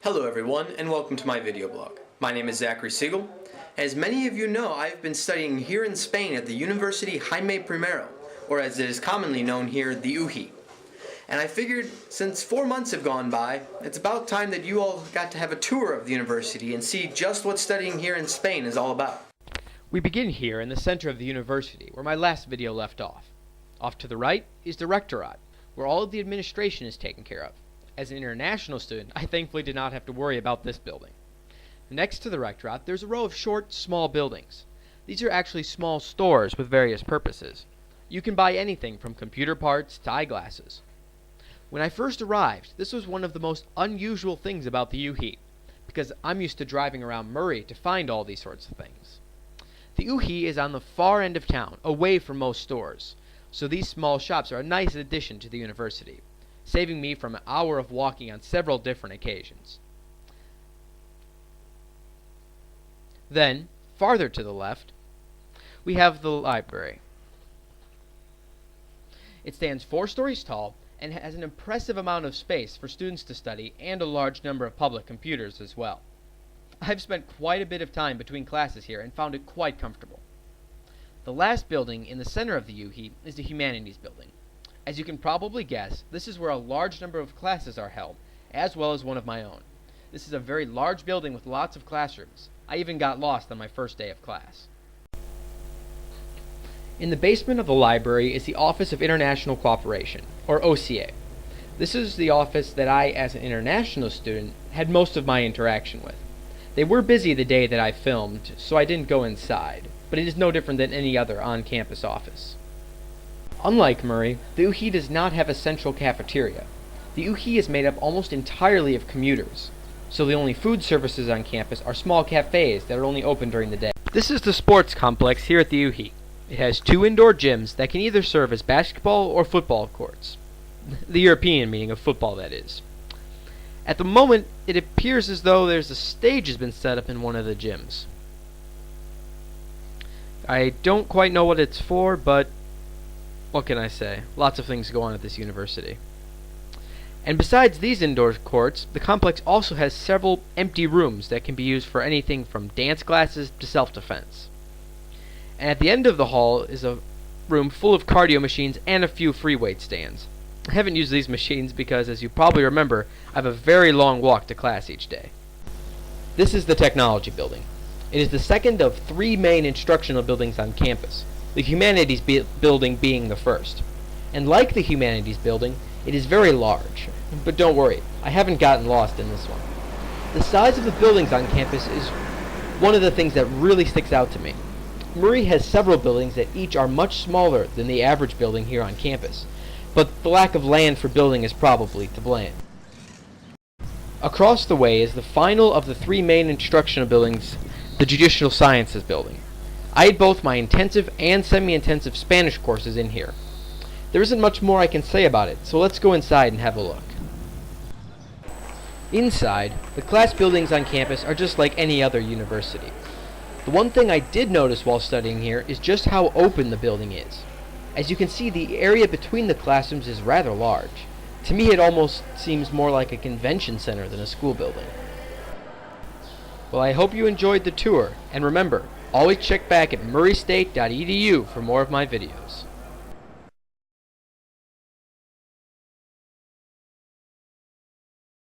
Hello everyone, and welcome to my video blog. My name is Zachary Siegel. As many of you know, I've been studying here in Spain at the University Jaime I, or as it is commonly known here, the UJI. And I figured, since 4 months have gone by, it's about time that you all got to have a tour of the university and see just what studying here in Spain is all about. We begin here in the center of the university, where my last video left off. Off to the right is the rectorate, where all of the administration is taken care of. As an international student, I thankfully did not have to worry about this building. Next to the rectorate, there's a row of short, small buildings. These are actually small stores with various purposes. You can buy anything from computer parts to eyeglasses. When I first arrived, this was one of the most unusual things about the UJI, because I'm used to driving around Murray to find all these sorts of things. The UJI is on the far end of town, away from most stores, so these small shops are a nice addition to the university, saving me from an hour of walking on several different occasions. Then, farther to the left, we have the library. It stands 4 stories tall and has an impressive amount of space for students to study and a large number of public computers as well. I've spent quite a bit of time between classes here and found it quite comfortable. The last building in the center of the UJI is the Humanities building. As you can probably guess, this is where a large number of classes are held, as well as one of my own. This is a very large building with lots of classrooms. I even got lost on my first day of class. In the basement of the library is the Office of International Cooperation, or OCA. This is the office that I, as an international student, had most of my interaction with. They were busy the day that I filmed, so I didn't go inside, but it is no different than any other on-campus office. Unlike Murray, the UJI does not have a central cafeteria. The UJI is made up almost entirely of commuters, so the only food services on campus are small cafes that are only open during the day. This is the sports complex here at the UJI. It has 2 indoor gyms that can either serve as basketball or football courts. The European meaning of football, that is. At the moment, it appears as though there's a stage has been set up in one of the gyms. I don't quite know what it's for, but what can I say? Lots of things go on at this university. And besides these indoor courts, the complex also has several empty rooms that can be used for anything from dance classes to self-defense. And at the end of the hall is a room full of cardio machines and a few free weight stands. I haven't used these machines because, as you probably remember, I have a very long walk to class each day. This is the technology building. It is the second of 3 main instructional buildings on campus, the Humanities building being the first. And like the Humanities building, it is very large. But don't worry, I haven't gotten lost in this one. The size of the buildings on campus is one of the things that really sticks out to me. Murray has several buildings that each are much smaller than the average building here on campus, but the lack of land for building is probably to blame. Across the way is the final of the 3 main instructional buildings, the Judicial Sciences building. I had both my intensive and semi-intensive Spanish courses in here. There isn't much more I can say about it, so let's go inside and have a look. Inside, the class buildings on campus are just like any other university. The one thing I did notice while studying here is just how open the building is. As you can see, the area between the classrooms is rather large. To me, it almost seems more like a convention center than a school building. Well, I hope you enjoyed the tour, and remember, always check back at murraystate.edu for more of my videos.